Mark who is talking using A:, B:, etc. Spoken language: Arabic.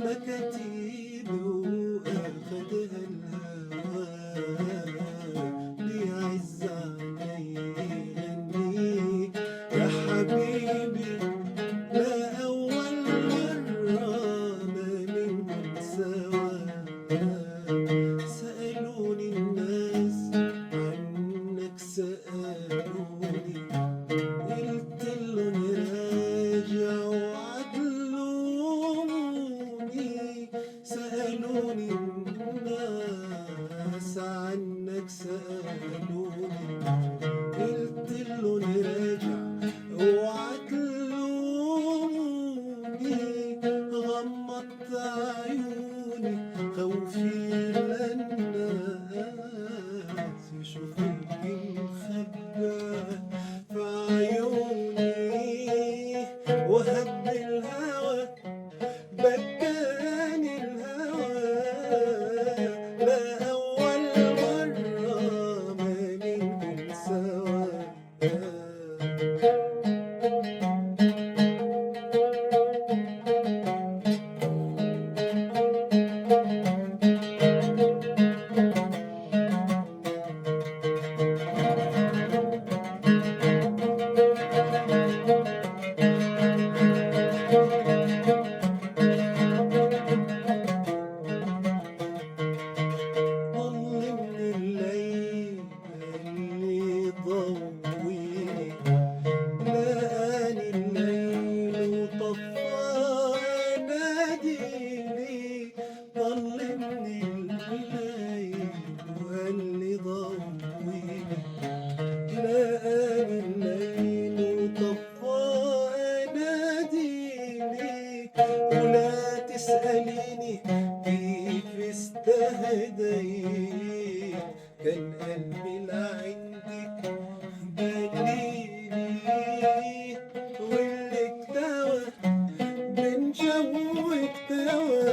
A: مكاتيب وأخدها الهوى ليعز علي يغني يا حبيبي. لا أول مرة ما نكون سوا، سألوني الناس عنك سألوني، قلت لهم راجع وعدلوني. سألوني الناس عنك سألوني، قلت لهم راجع وعدلوني. غمضت عيوني خوفي للناس يشوفوك مخبى في عيوني. وهب الهوى بكاني الهوى، لا أول مرة ما نكون سوا. ضويني لقاني الليل وطفى ناديني. ظلمني الليل وقال لي ضويني، لقاني الليل وطفى ناديني. ولا تسأليني كيف استهديت، كان قلبي لعندك دليلي. واللي اكتوى من جوك توا،